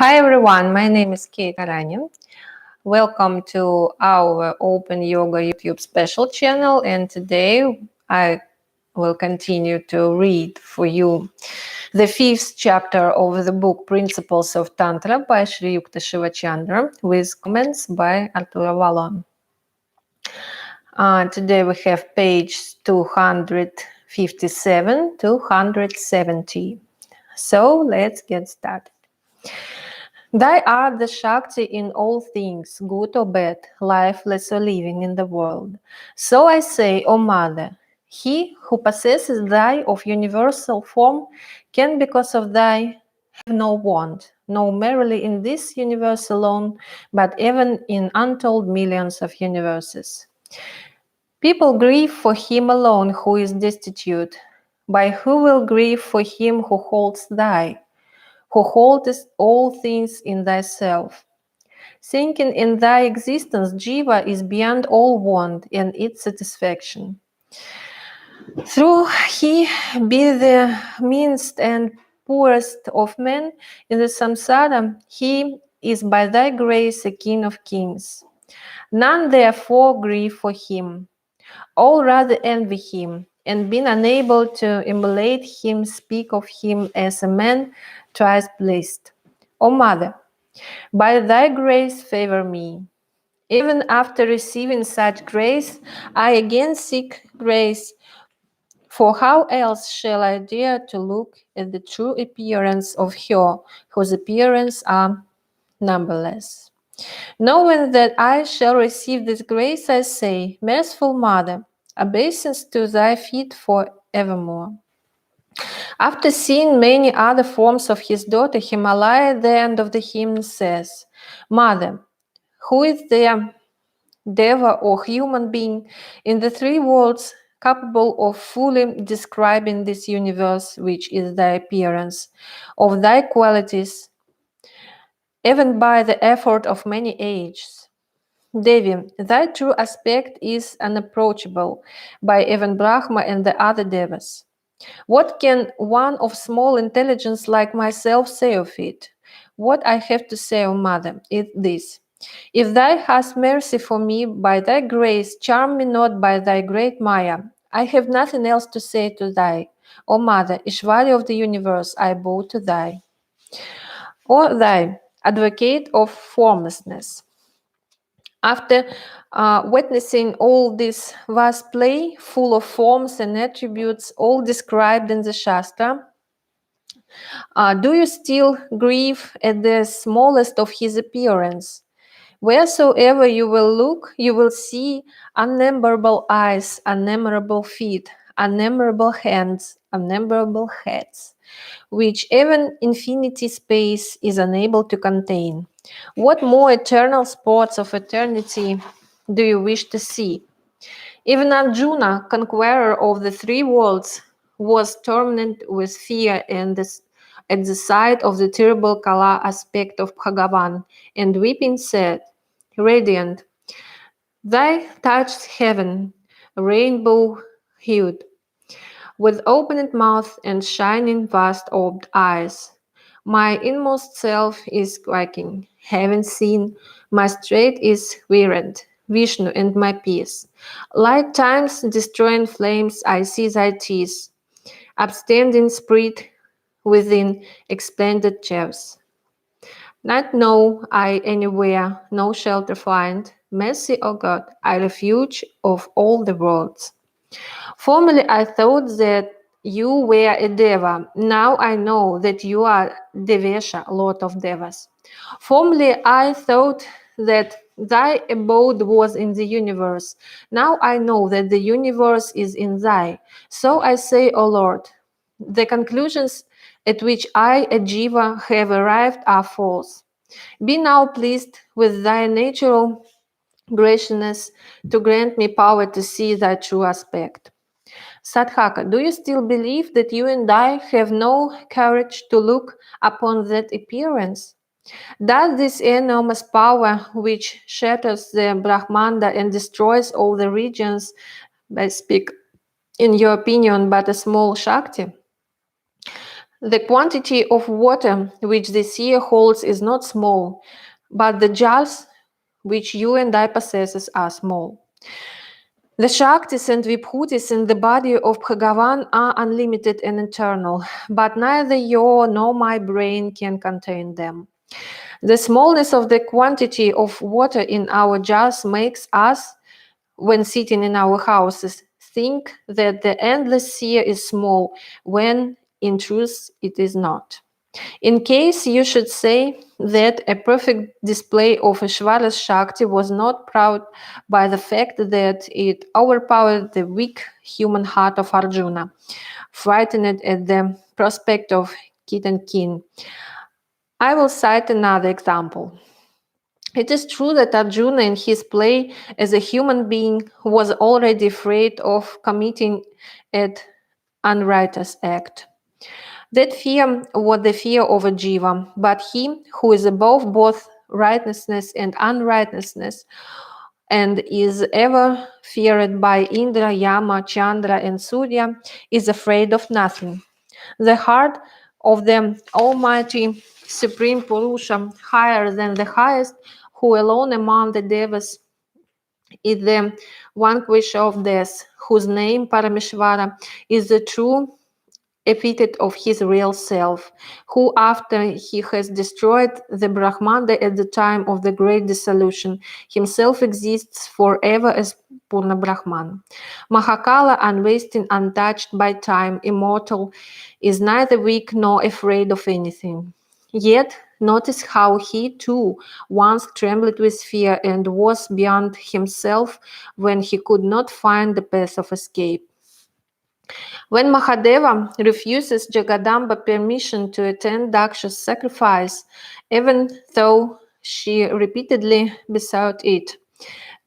Hi everyone, my name is Kate Aranin. Welcome to our Open Yoga YouTube special channel, and today I will continue to read for you the 5th chapter of the book Principles of Tantra by Sri Yukta Shivashandra with comments by Arturo Valon. Today we have page 257-270. So let's get started. Thy art the Shakti in all things, good or bad, lifeless or living in the world. So I say, O Mother, he who possesses thy of universal form can, because of thy, have no want, no merely in this universe alone, but even in untold millions of universes. People grieve for him alone who is destitute, by who will grieve for him who holds thy, who holdest all things in thyself. Thinking in thy existence, Jiva is beyond all want and its satisfaction. Though he be the meanest and poorest of men in the samsara, he is by thy grace a king of kings. None therefore grieve for him. All rather envy him, and being unable to emulate him, speak of him as a man thrice blessed. O Mother, by thy grace favor me. Even after receiving such grace, I again seek grace, for how else shall I dare to look at the true appearance of her, whose appearance are numberless? Knowing that I shall receive this grace, I say, Merciful Mother, obeisance to thy feet for evermore. After seeing many other forms of his daughter, Himalaya at the end of the hymn says, Mother, who is there, Deva or human being, in the three worlds capable of fully describing this universe, which is thy appearance, of thy qualities, even by the effort of many ages? Devi, thy true aspect is unapproachable by even Brahma and the other devas. What can one of small intelligence like myself say of it? What I have to say, O Mother, is this. If thou hast mercy for me by thy grace, charm me not by thy great Maya. I have nothing else to say to thy. O Mother, Ishvari of the universe, I bow to thy. O thy, advocate of formlessness. After witnessing all this vast play, full of forms and attributes, all described in the Shastra, do you still grieve at the smallest of his appearance? Wheresoever you will look, you will see unnumberable eyes, unnumberable feet, unnumberable hands, unnumberable heads, which even infinity space is unable to contain. What more eternal spots of eternity do you wish to see? Even Arjuna, conqueror of the three worlds, was tormented with fear at the sight of the terrible Kala aspect of Bhagavan, and weeping said, Radiant, thy touched heaven, rainbow-hued, with opened mouth and shining vast-orbed eyes. My inmost self is quaking, having seen, my strength is wearied, Vishnu and my peace. Like time's destroying flames, I see thy teeth, upstanding spread within expanded chairs. Not know I anywhere, no shelter find. Mercy, O God, I refuge of all the worlds. Formerly I thought that you were a Deva. Now I know that you are Devesha, Lord of Devas. Formerly I thought that thy abode was in the universe. Now I know that the universe is in thy. So I say, O Lord, the conclusions at which I, a Jiva, have arrived are false. Be now pleased with thy natural graciousness to grant me power to see thy true aspect. Sadhaka, do you still believe that you and I have no courage to look upon that appearance? Does this enormous power which shatters the Brahmanda and destroys all the regions, I speak, in your opinion, but a small Shakti? The quantity of water which the seer holds is not small, but the jars which you and I possess are small. The Shaktis and Vibhutis in the body of Bhagavan are unlimited and eternal, but neither your nor my brain can contain them. The smallness of the quantity of water in our jars makes us, when sitting in our houses, think that the endless sea is small, when in truth it is not. In case you should say that a perfect display of Ishvara's Shakti was not proud by the fact that it overpowered the weak human heart of Arjuna, frightened at the prospect of kid and kin, I will cite another example. It is true that Arjuna in his play as a human being was already afraid of committing an unrighteous act. That fear was the fear of a jiva, but he who is above both righteousness and unrighteousness and is ever feared by Indra, Yama, Chandra, and Surya is afraid of nothing. The heart of the Almighty Supreme Purusha, higher than the highest, who alone among the devas is the vanquisher of death, whose name Parameshvara is the true epithet of his real self, who after he has destroyed the Brahmanda at the time of the great dissolution, himself exists forever as Purna Brahman. Mahakala, unwasting, untouched by time, immortal, is neither weak nor afraid of anything. Yet notice how he too once trembled with fear and was beyond himself when he could not find the path of escape. When Mahadeva refuses Jagadamba permission to attend Daksha's sacrifice, even though she repeatedly besought it,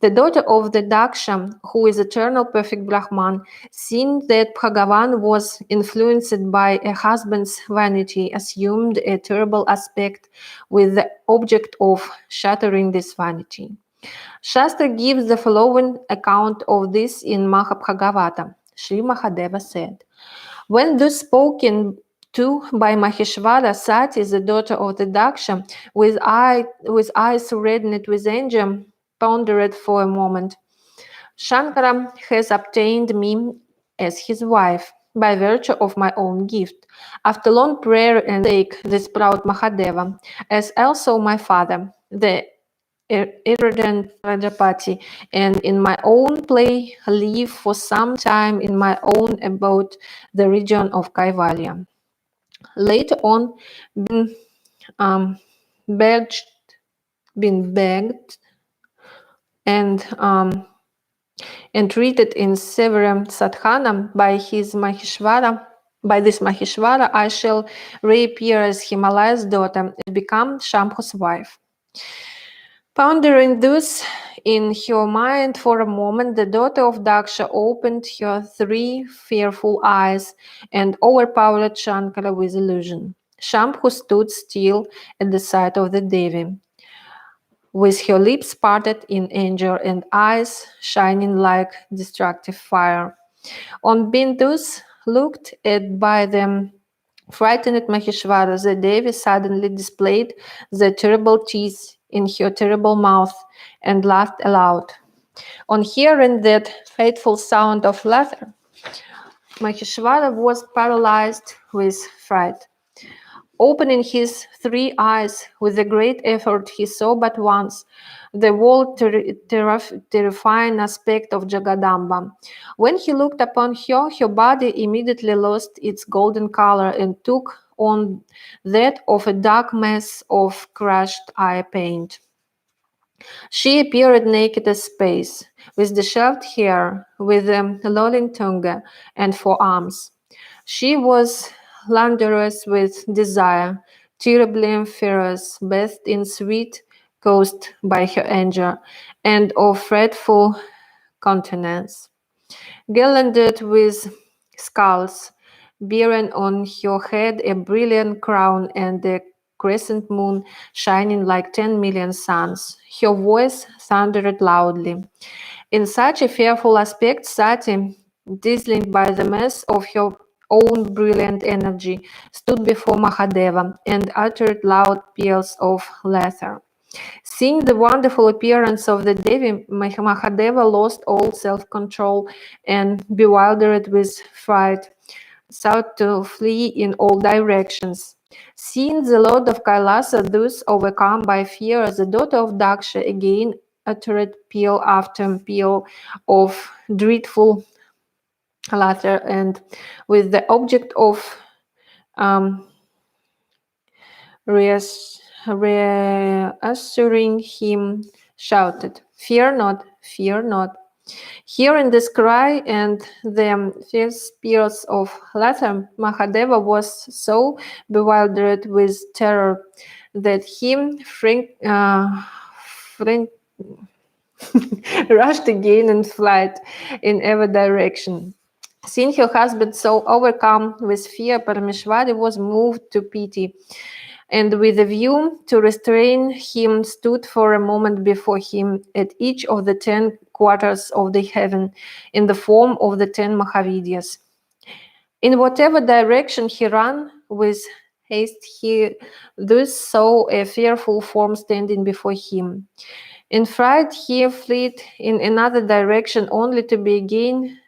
the daughter of the Daksha, who is eternal perfect Brahman, seeing that Bhagavan was influenced by a husband's vanity, assumed a terrible aspect with the object of shattering this vanity. Shastra gives the following account of this in Mahabhagavata. Sri Mahadeva said, when thus spoken to by Maheshwara, Sati, the daughter of the Daksha, with eyes reddened with anger, pondered for a moment. Shankara has obtained me as his wife by virtue of my own gift. After long prayer and sake, this proud Mahadeva, as also my father, the arrogant Rajapati, and in my own play live for some time in my own abode, the region of Kaivalya. Later on, been begged and entreated in several sadhana by this Maheshwara, I shall reappear as Himalaya's daughter and become Shambhu's wife. Pondering thus in her mind for a moment, the daughter of Daksha opened her 3 fearful eyes and overpowered Shankara with illusion. Shambhu stood still at the sight of the Devi, with her lips parted in anger and eyes shining like destructive fire. On being thus looked at by the frightened Maheshwara, the Devi suddenly displayed the terrible teeth in her terrible mouth and laughed aloud. On hearing that fateful sound of laughter, Maheshwara was paralyzed with fright. Opening his 3 eyes with a great effort, he saw but once the whole terrifying aspect of Jagadamba. When he looked upon her, her body immediately lost its golden color and took on that of a dark mass of crushed eye paint. She appeared naked as space, with dishevelled hair, with a lolling tongue and 4 arms. She was languorous with desire, terribly fierce, bathed in sweat caused by her anger, and of fretful countenance. Garlanded with skulls, bearing on her head a brilliant crown and a crescent moon shining like 10 million suns. Her voice thundered loudly. In such a fearful aspect, Sati, dazzled by the mass of her own brilliant energy, stood before Mahadeva and uttered loud peals of laughter. Seeing the wonderful appearance of the Devi, Mahadeva lost all self-control and, bewildered with fright, sought to flee in all directions. Seeing the Lord of Kailasa thus overcome by fear, the daughter of Daksha again uttered peal after peal of dreadful laughter, and with the object of reassuring him, shouted, "Fear not, fear not." Hearing this cry and the fierce peals of laughter, Mahadeva was so bewildered with terror that he rushed again in flight in every direction. Seeing her husband so overcome with fear, Parameshwari was moved to pity, and with a view to restrain him, stood for a moment before him at each of the 10 quarters of the heaven in the form of the 10 Mahavidyas. In whatever direction he ran with haste, he thus saw a fearful form standing before him. In fright, he fled in another direction, only to be again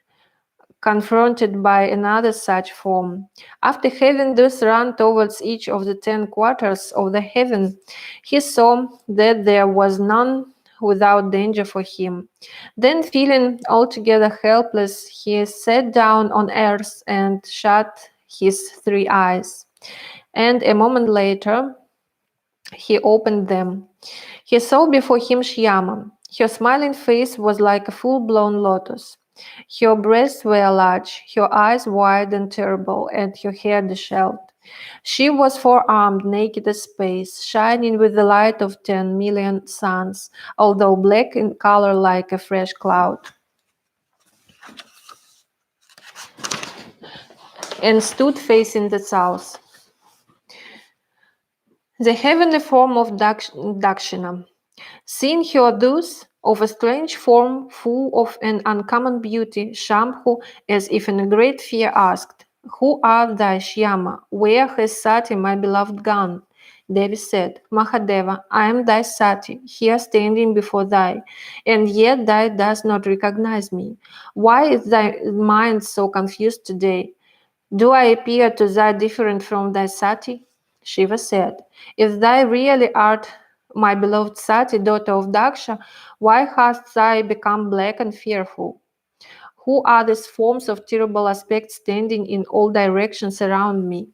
confronted by another such form. After having thus run towards each of the 10 quarters of the heaven, he saw that there was none without danger for him. Then, feeling altogether helpless, he sat down on earth and shut his 3 eyes. And a moment later, he opened them. He saw before him Shyama. Her smiling face was like a full-blown lotus. Her breasts were large, her eyes wide and terrible, and her hair disheveled. She was four-armed, naked as space, shining with the light of 10 million suns, although black in color like a fresh cloud, and stood facing the south. The heavenly form of Dakshina. Seeing her thus, of a strange form, full of an uncommon beauty, Shambhu, as if in a great fear, asked, "Who art thou, Shyama? Where has Sati, my beloved, gone?" Devi said, "Mahadeva, I am thy Sati, here standing before thee, and yet thou dost not recognize me. Why is thy mind so confused today? Do I appear to thee different from thy Sati?" Shiva said, "If thou really art my beloved Sati, daughter of Daksha, why hast thou become black and fearful? Who are these forms of terrible aspect standing in all directions around me?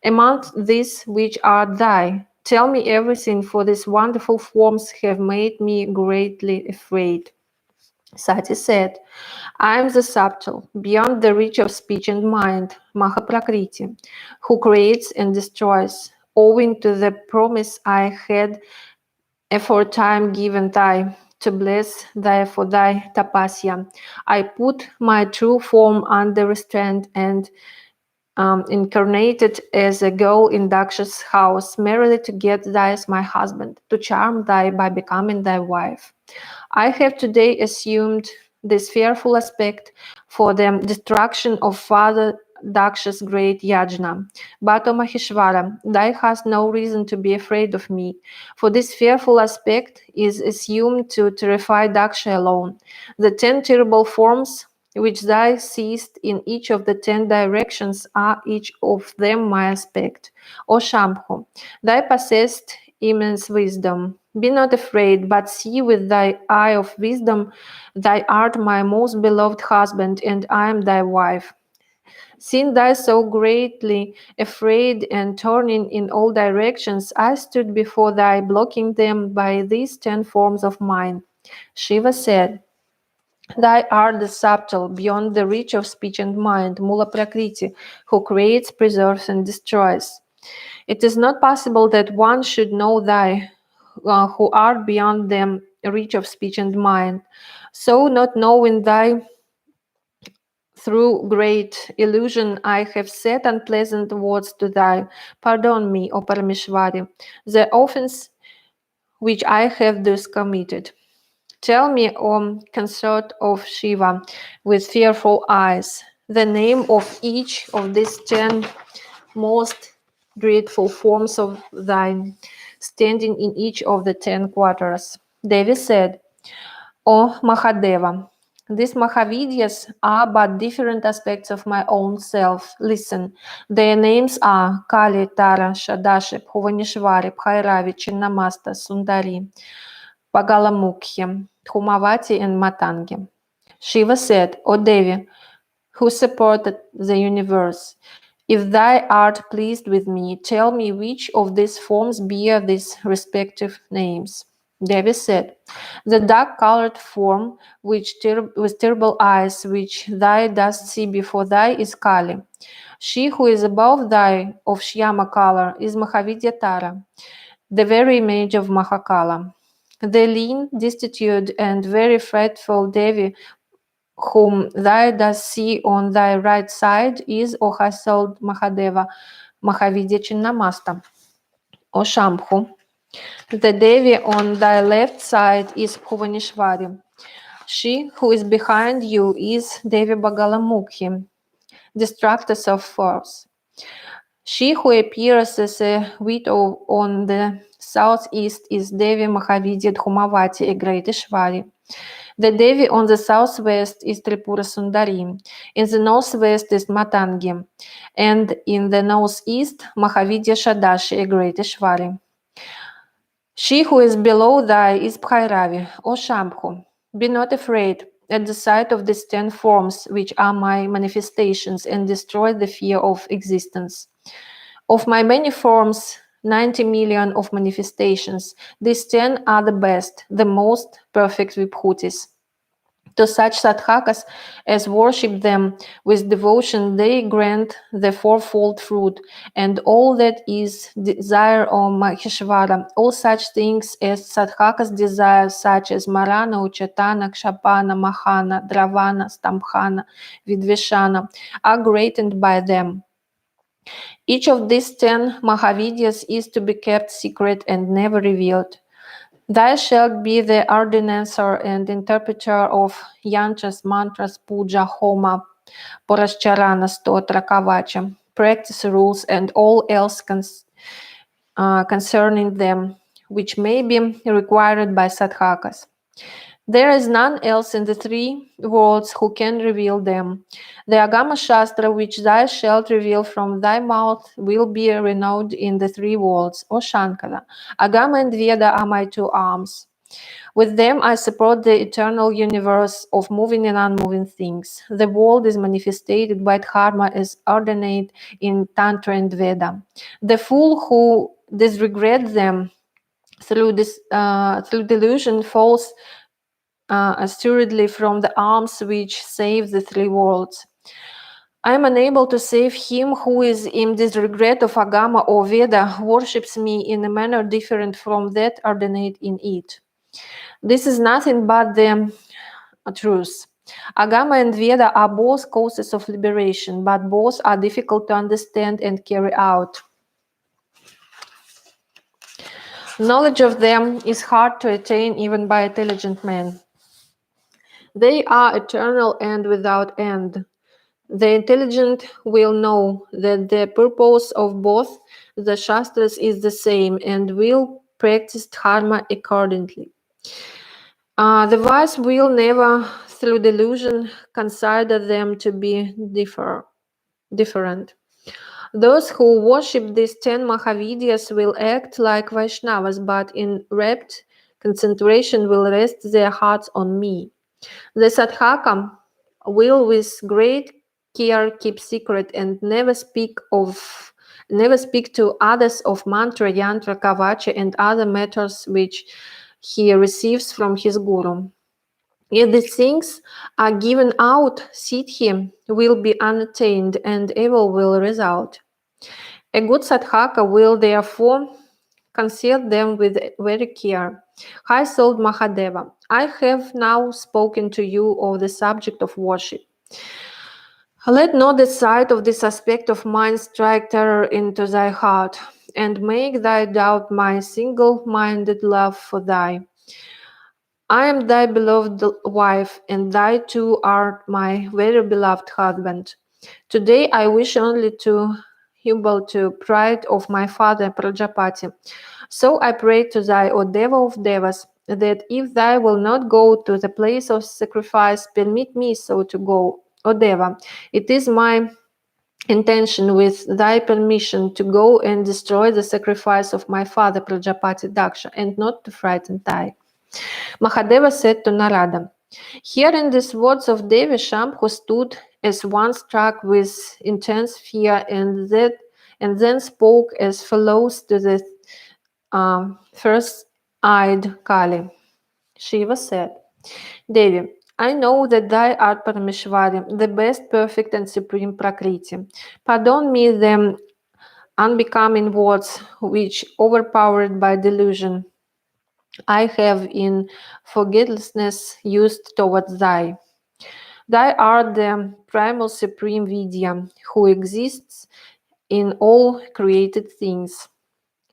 Among these, which art thou? Tell me everything, for these wonderful forms have made me greatly afraid." Sati said, "I am the subtle, beyond the reach of speech and mind, Mahaprakriti, who creates and destroys. Owing to the promise I had aforetime given thee to bless thee for thy tapasya, I put my true form under restraint and incarnated as a girl in Daksha's house, merely to get thee as my husband, to charm thee by becoming thy wife. I have today assumed this fearful aspect for the destruction of Father Daksha's great yajna. But, O Maheshwara, thou hast no reason to be afraid of me, for this fearful aspect is assumed to terrify Daksha alone. The 10 terrible forms which thou seest in each of the 10 directions are each of them my aspect. O Shambhu, thou possessest immense wisdom. Be not afraid, but see with thy eye of wisdom. Thou art my most beloved husband, and I am thy wife. Seeing thou so greatly afraid and turning in all directions, I stood before thee, blocking them by these 10 forms of mine. Shiva said, "Thou art the subtle, beyond the reach of speech and mind, Mula Prakriti, who creates, preserves, and destroys. It is not possible that one should know thou, who art beyond the reach of speech and mind. So, not knowing thou, through great illusion, I have said unpleasant words to thee. Pardon me, O Parameshwari, the offense which I have thus committed. Tell me, O consort of Shiva, with fearful eyes, the name of each of these 10 most grateful forms of thine, standing in each of the 10 quarters. Devi said, O Mahadeva, these Mahavidyas are but different aspects of my own self. Listen, their names are Kali, Tara, Shadashi, Bhuvaneshwari, Bhairavi, Chinnamasta, Sundari, Bagalamukhi, Dhumavati, and Matangi. Shiva said, O Devi, who supported the universe, if thou art pleased with me, tell me which of these forms bear these respective names. Devi said, the dark-colored form, with terrible eyes, which thou dost see before thee, is Kali. She who is above thee, of Shyama color, is Mahavidya Tara, the very image of Mahakala. The lean, destitute, and very fretful Devi, whom thou dost see on thy right side, is, O high-souled Mahadeva, Mahavidya Chinnamasta, O Shambhu. The Devi on thy left side is Bhuvaneshwari. She who is behind you is Devi Bagalamukhi, destructress of force. She who appears as a widow on the southeast is Devi Mahavidya Dhumavati, a great Ishvari. The Devi on the southwest is Tripura Sundari. In the northwest is Matangi. And in the northeast, Mahavidya Shadashi, a great Ishvari. She who is below thee is Bhairavi, O Shambhu. Be not afraid at the sight of these 10 forms, which are my manifestations, and destroy the fear of existence. Of my many forms, 90 million of manifestations, these 10 are the best, the most perfect vibhutis. To such sadhakas as worship them with devotion, they grant the fourfold fruit, and all that is desire of Maheshvara, all such things as sadhakas desire, such as Marana, Uchatana, Kshapana, Mahana, Dravana, Stambhana, Vidveshana, are greatened by them. Each of these 10 Mahavidyas is to be kept secret and never revealed. Thou shalt be the ordinancer and interpreter of yantras, mantras, puja, homa, parascharana, stotra, kavacha, practice rules, and all else concerning them, which may be required by sadhakas. There is none else in the 3 worlds who can reveal them. The Agama Shastra, which thou shalt reveal from thy mouth, will be renowned in the 3 worlds, O Shankara. Agama and Veda are my 2 arms. With them I support the eternal universe of moving and unmoving things. The world is manifested by dharma as ordained in Tantra and Veda. The fool who disregards them through delusion falls assuredly from the arms which save the 3 worlds. I am unable to save him who is in disregard of Agama or Veda, worships me in a manner different from that ordained in it. This is nothing but the truth. Agama and Veda are both causes of liberation, but both are difficult to understand and carry out. Knowledge of them is hard to attain even by intelligent men. They are eternal and without end. The intelligent will know that the purpose of both the Shastras is the same and will practice dharma accordingly. The wise will never, through delusion, consider them to be different. Those who worship these 10 Mahavidyas will act like Vaishnavas, but in rapt concentration will rest their hearts on me. The sadhaka will with great care keep secret and never speak to others of mantra, yantra, kavacha, and other matters which he receives from his guru. If these things are given out, siddhi will be unattained and evil will result. A good sadhaka will therefore conceal them with very care. High-souled Mahadeva, I have now spoken to you of the subject of worship. Let not the sight of this aspect of mine strike terror into thy heart, and make thy doubt my single-minded love for thee. I am thy beloved wife, and thy too art my very beloved husband. Today I wish only to humble to pride of my father Prajapati. So I pray to thy, O Deva of Devas, that if thou will not go to the place of sacrifice, permit me so to go. O Deva, it is my intention with thy permission to go and destroy the sacrifice of my father Prajapati Daksha and not to frighten thy. Mahadeva said to Narada, hearing these words of Devi, Shambhu stood as one struck with intense fear and then spoke as follows to the first-eyed Kali. Shiva said, Devi, I know that thou art Parameshwari, the best, perfect, and supreme Prakriti. Pardon me the unbecoming words which, overpowered by delusion, I have in forgetlessness used towards thee. Thou art the primal supreme Vidya, who exists in all created things.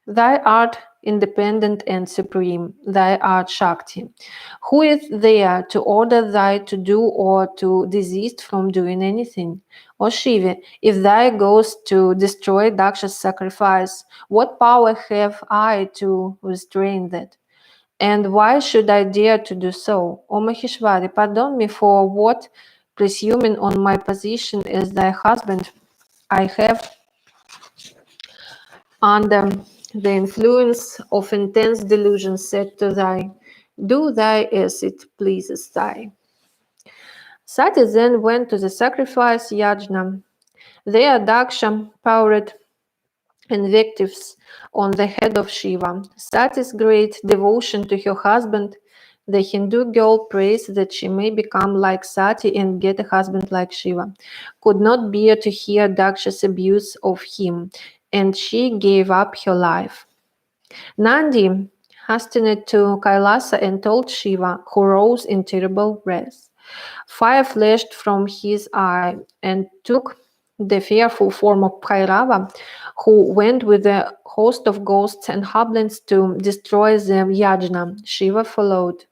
Thou art independent and supreme. Thou art Shakti. Who is there to order thee to do or to desist from doing anything? O Shiva, if thou goest to destroy Daksha's sacrifice, what power have I to restrain that? And why should I dare to do so? O Maheshwari, pardon me for what, presuming on my position as thy husband, I have, under the influence of intense delusion, said to thee, do thy as it pleases thee. Sati then went to the sacrifice yajna. There Daksha poured invectives on the head of Shiva. Sati's great devotion to her husband, the Hindu girl, prays that she may become like Sati and get a husband like Shiva, could not bear to hear Daksha's abuse of him, and she gave up her life. Nandi hastened to Kailasa and told Shiva, who rose in terrible wrath. Fire flashed from his eye and took the fearful form of Bhairava, who went with a host of ghosts and hobgoblins to destroy the yajna. Shiva followed.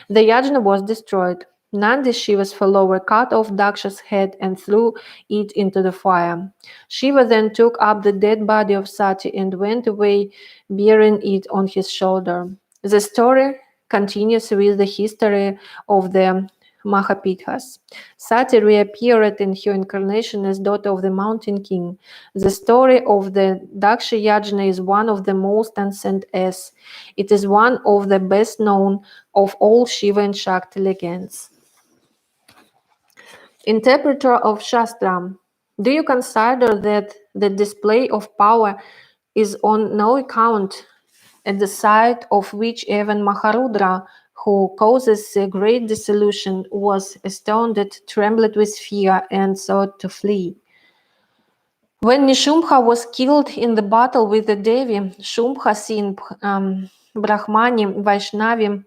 The yajna was destroyed. Nandi, Shiva's follower, cut off Daksha's head and threw it into the fire. Shiva then took up the dead body of Sati and went away, bearing it on his shoulder. The story continues with the history of the Mahapithas. Sati reappeared in her incarnation as daughter of the mountain king. The story of the Daksha Yajna is one of the most ancient as it is one of the best known of all Shiva and Shakti legends. Interpreter of Shastra, do you consider that the display of power is on no account at the sight of which even Maharudra, who causes a great dissolution, was astounded, trembled with fear, and sought to flee? When Nishumbha was killed in the battle with the Devi, Shumbha seen Brahmani, Vaishnavi,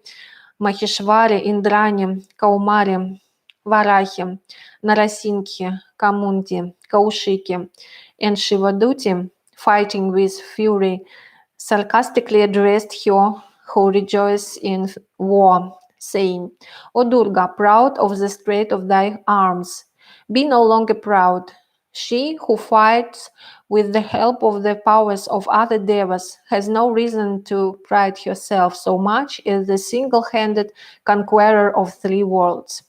Maheshwari, Indrani, Kaumari, Varahi, Narasimhi, Kamundi, Kaushiki, and Shivaduti, fighting with fury, sarcastically addressed her who rejoiced in war, saying, O Durga, proud of the strength of thy arms, be no longer proud. She who fights with the help of the powers of other devas has no reason to pride herself so much as the single-handed conqueror of three worlds.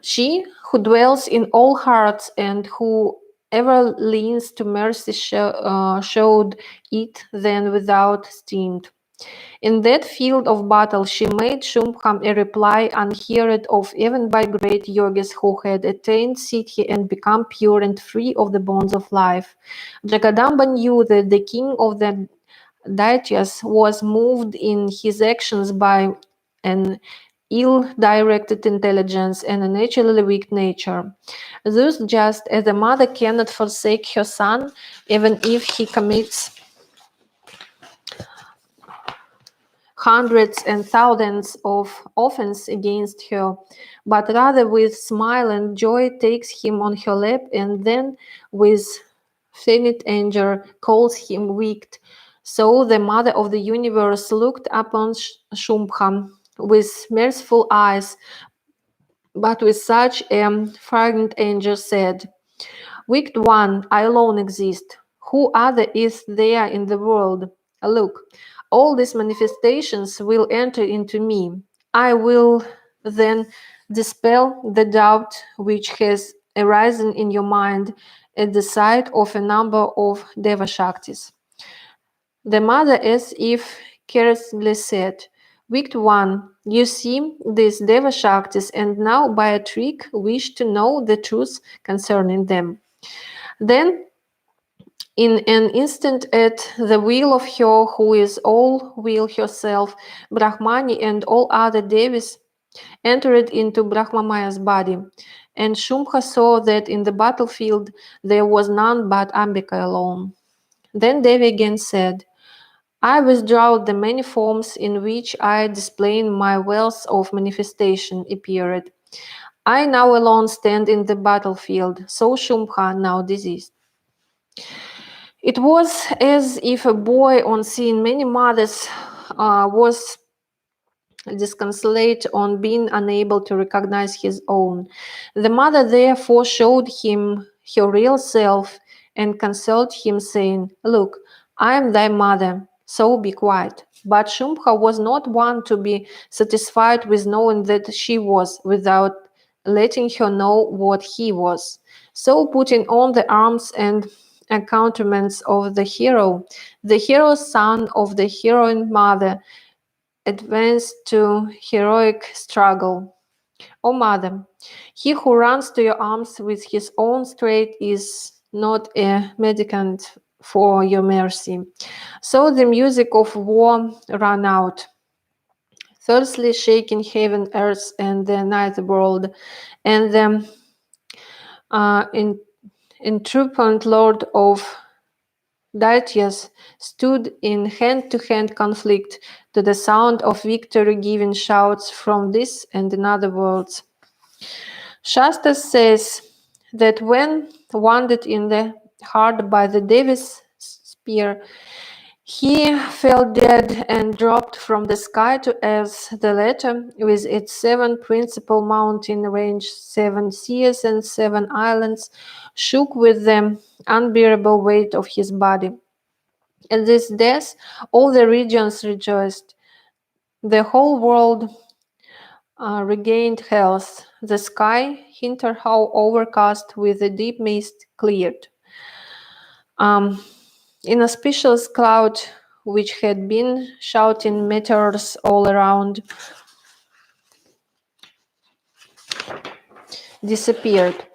She who dwells in all hearts and who ever leans to mercy showed it then without stint. In that field of battle, she made Shumbha a reply unheard of even by great yogis who had attained siddhi and become pure and free of the bonds of life. Jagadamba knew that the king of the deities was moved in his actions by an ill-directed intelligence and a naturally weak nature. Thus, just as a mother cannot forsake her son, even if he commits hundreds and thousands of offenses against her, but rather with smile and joy takes him on her lap and then with feigned anger calls him wicked. So the mother of the universe looked upon Shumbha with merciful eyes, but with such a fragrant angel said, "Wicked one, I alone exist. Who other is there in the world? Look, all these manifestations will enter into me. I will then dispel the doubt which has arisen in your mind at the sight of a number of Deva Shaktis." The mother, as if carelessly said, "Wicked one, you see these Deva Shaktis and now by a trick wish to know the truth concerning them." Then, in an instant, at the will of her who is all will herself, Brahmani and all other Devis entered into Brahmamaya's body, and Shumbha saw that in the battlefield there was none but Ambika alone. Then Devi again said, "I withdraw the many forms in which I display my wealth of manifestation appeared. I now alone stand in the battlefield, so Shumbha now deceased." It was as if a boy, on seeing many mothers, was disconsolate on being unable to recognize his own. The mother therefore showed him her real self and consoled him, saying, "Look, I am thy mother, so be quiet." But Shumbha was not one to be satisfied with knowing that she was, without letting her know what he was. So, putting on the arms and accoutrements of the hero's son of the heroine mother advanced to heroic struggle. "O mother, he who runs to your arms with his own strength is not a mendicant for your mercy." So the music of war ran out, fiercely shaking heaven, earth, and the ninth world, and the intrepid lord of Daityas stood in hand-to-hand conflict to the sound of victory-giving shouts from this and another worlds. Shastra says that when wounded in the heart by the Devi's spear, he fell dead and dropped from the sky to earth. The latter, with its 7 principal mountain range, 7 seas, and 7 islands, shook with the unbearable weight of his body. At this death, all the regions rejoiced. The whole world regained health. The sky, hitherto overcast with a deep mist, cleared. Inauspicious cloud, which had been shouting meteors all around, disappeared.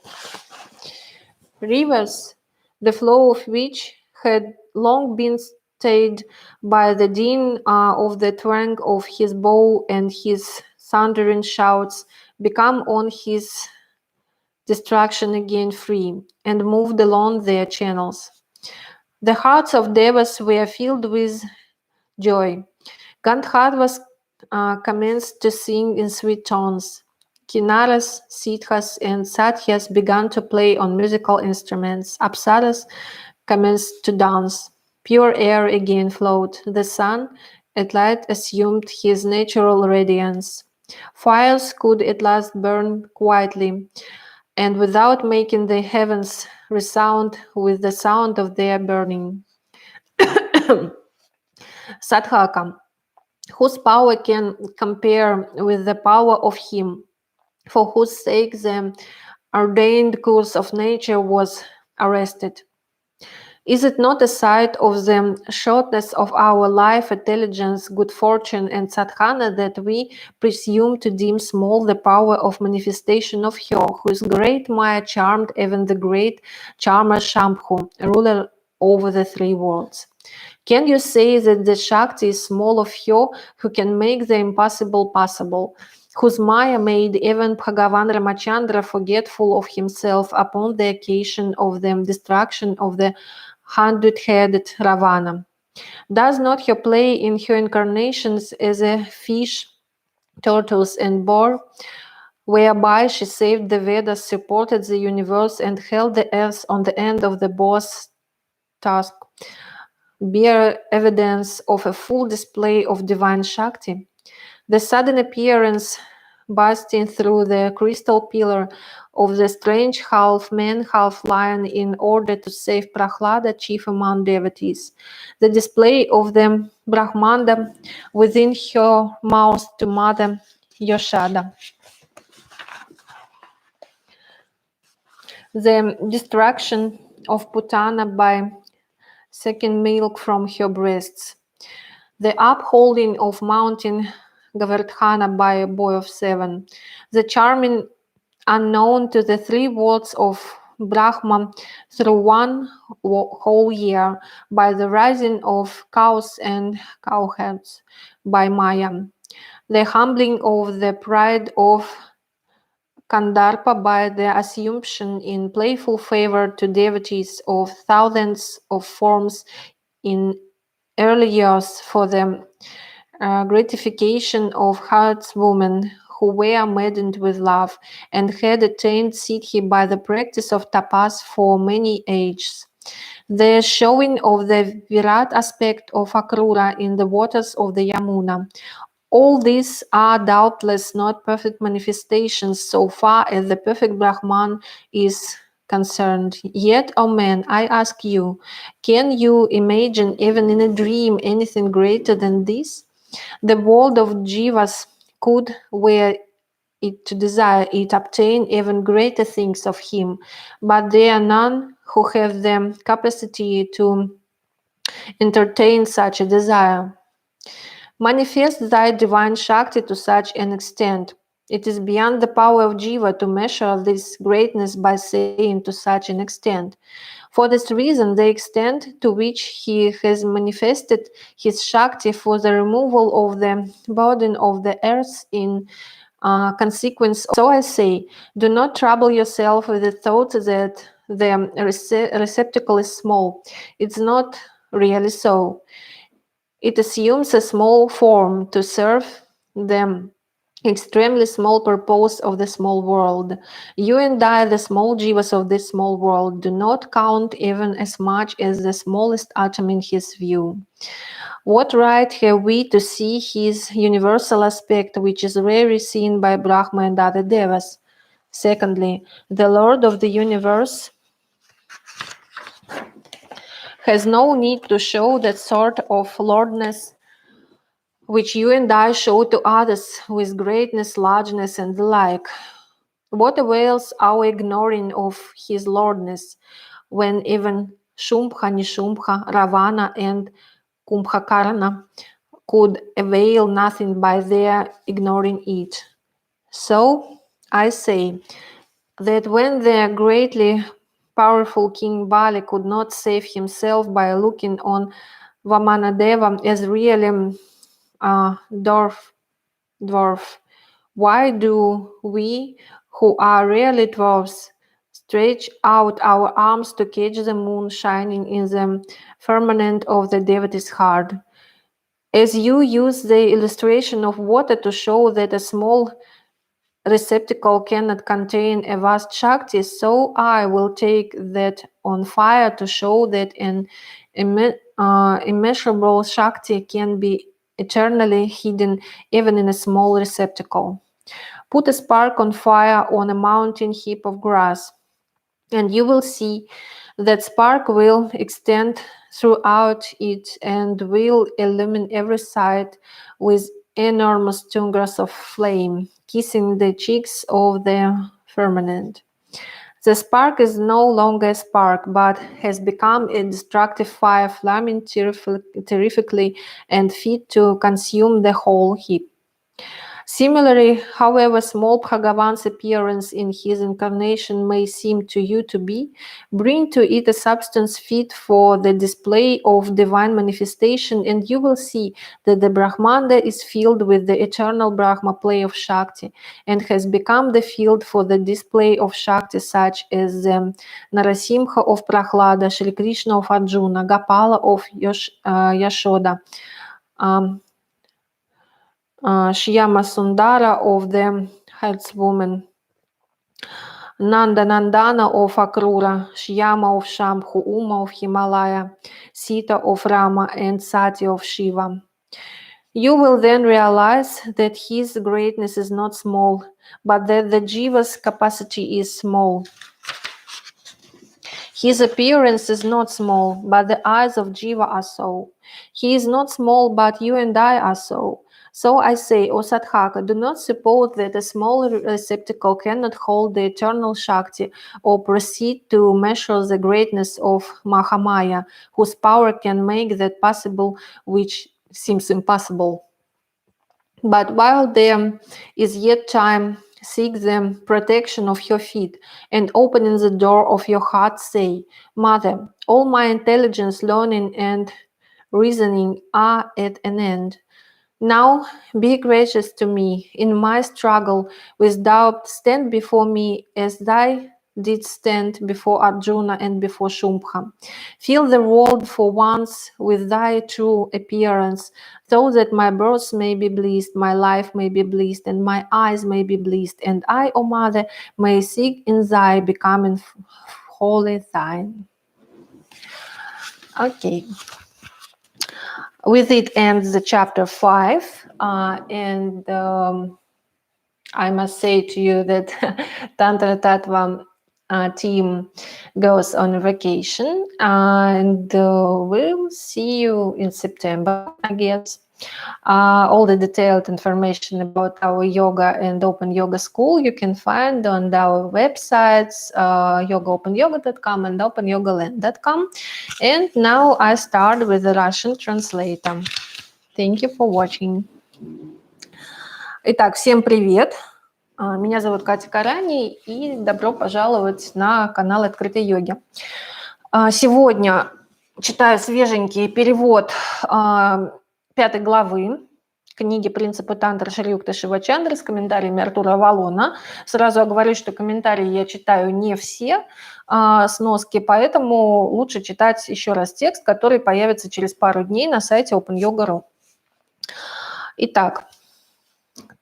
Rivers, the flow of which had long been stayed by the din of the twang of his bow and his thundering shouts, became on his destruction again free, and moved along their channels. The hearts of Devas were filled with joy. Gandharvas commenced to sing in sweet tones. Kinnaras, Siddhas, and Satyas began to play on musical instruments. Apsaras commenced to dance. Pure air again flowed. The sun at last assumed his natural radiance. Fires could at last burn quietly, and without making the heavens resound with the sound of their burning. Sadhaka, whose power can compare with the power of him, for whose sake the ordained course of nature was arrested. Is it not a sight of the shortness of our life, intelligence, good fortune, and sadhana that we presume to deem small the power of manifestation of her, whose great Maya charmed even the great charmer Shambhu, ruler over the 3 worlds? Can you say that the Shakti is small of her who can make the impossible possible, whose Maya made even Bhagavan Ramachandra forgetful of himself upon the occasion of the destruction of the 100-headed Ravana? Does not her play in her incarnations as a fish, tortoise, and boar, whereby she saved the Vedas, supported the universe, and held the earth on the end of the boar's tusk, bear evidence of a full display of divine Shakti? The sudden appearance, busting through the crystal pillar, of the strange half-man, half-lion in order to save Prahlada, chief among devotees. The display of the Brahmanda within her mouth to Mother Yashoda. The destruction of Putana by sucking milk from her breasts. The upholding of mountain Govardhana by a boy of 7. The charming unknown to the 3 worlds of Brahma through one whole year by the rising of cows and cowherds by Maya. The humbling of the pride of Kandarpa by the assumption in playful favor to devotees of thousands of forms in early years for the gratification of herdswomen who were maddened with love and had attained siddhi by the practice of tapas for many ages. The showing of the Virat aspect of Akrura in the waters of the Yamuna. All these are doubtless not perfect manifestations so far as the perfect Brahman is concerned. Yet, O man, I ask you, can you imagine even in a dream anything greater than this? The world of Jivas could, were it to desire it, obtain even greater things of him, but there are none who have the capacity to entertain such a desire. Manifest thy divine Shakti to such an extent. It is beyond the power of Jiva to measure this greatness by saying to such an extent. For this reason, the extent to which he has manifested his Shakti for the removal of the burden of the earth in consequence. So I say, do not trouble yourself with the thought that the receptacle is small. It's not really so. It assumes a small form to serve the extremely small purpose of the small world. You and I, the small jivas of this small world, do not count even as much as the smallest atom in his view. What right have we to see his universal aspect, which is rarely seen by Brahma and other devas? Secondly, the Lord of the universe has no need to show that sort of lordness which you and I show to others with greatness, largeness, and the like. What avails our ignoring of his lordness, when even Shumbha, Nishumbha, Ravana, and Kumbhakarna could avail nothing by their ignoring it? So I say that when the greatly powerful King Bali could not save himself by looking on Vamanadeva as really dwarf, why do we, who are really dwarfs, stretch out our arms to catch the moon shining in the firmament of the devotee's heart? As you use the illustration of water to show that a small receptacle cannot contain a vast Shakti, so I will take that on fire to show that an immeasurable Shakti can be eternally hidden even in a small receptacle. Put a spark on fire on a mountain heap of grass, and you will see that spark will extend throughout it and will illumine every side with enormous tungras of flame, kissing the cheeks of the firmament. The spark is no longer a spark, but has become a destructive fire, flaming terrifically and fit to consume the whole heap. Similarly, however small Bhagavan's appearance in his incarnation may seem to you to be, bring to it a substance fit for the display of divine manifestation, and you will see that the Brahmanda is filled with the eternal Brahma play of Shakti, and has become the field for the display of Shakti, such as the Narasimha of Prahlada, Shri Krishna of Arjuna, Gopala of Yashoda, Shyama of the herdswoman, Nandana of Akrura, Shyama of Shambhu, Uma of Himalaya, Sita of Rama, and Sati of Shiva. You will then realize that his greatness is not small, but that the Jiva's capacity is small. His appearance is not small, but the eyes of Jiva are so. He is not small, but you and I are so. So I say, O Sadhaka, do not suppose that a small receptacle cannot hold the eternal Shakti or proceed to measure the greatness of Mahamaya, whose power can make that possible which seems impossible. But while there is yet time, seek the protection of your feet, and opening the door of your heart say, Mother, all my intelligence, learning, and reasoning are at an end. Now be gracious to me. In my struggle with doubt, stand before me as thy did stand before Arjuna and before Shumbha. Fill the world for once with thy true appearance, so that my birth may be blessed, my life may be blessed, and my eyes may be blessed, and I, O Mother, may seek in thy becoming wholly thine. Okay. With it ends the chapter 5, and I must say to you that Tantra Tattva team goes on vacation, and we'll see you in September, I guess. All the detailed information about our yoga and open yoga school you can find on our websites, yogaopenyoga.com and openyogaland.com. And now I start with the Russian translator. Thank you for watching. Итак, всем привет. Меня зовут Катя Карани, и добро пожаловать на канал Открытой Йоги. Сегодня читаю свеженький перевод 5 главы книги «Принципы Тантры» Шри-Юкты Шивачандры с комментариями Артура Валлона. Сразу оговорюсь, что комментарии я читаю не все, сноски, поэтому лучше читать еще раз текст, который появится через пару дней на сайте openyoga.ru. Итак.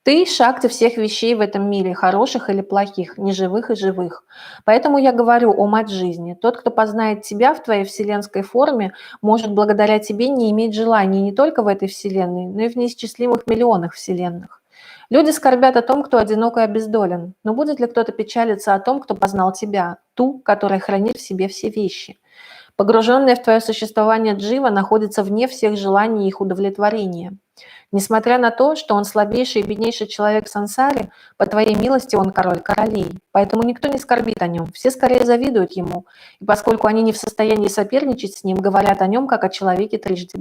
Ты – шакти всех вещей в этом мире, хороших или плохих, неживых и живых. Поэтому я говорю, о мать жизни, тот, кто познает тебя в твоей вселенской форме, может благодаря тебе не иметь желаний не только в этой вселенной, но и в неисчислимых миллионах вселенных. Люди скорбят о том, кто одинок и обездолен, но будет ли кто-то печалиться о том, кто познал тебя, ту, которая хранит в себе все вещи? Погруженная в твое существование джива находится вне всех желаний и их удовлетворения. Несмотря на то, что он слабейший и беднейший человек в сансаре, по твоей милости он король королей, поэтому никто не скорбит о нем, все скорее завидуют ему, и поскольку они не в состоянии соперничать с ним, говорят о нем как о человеке трижды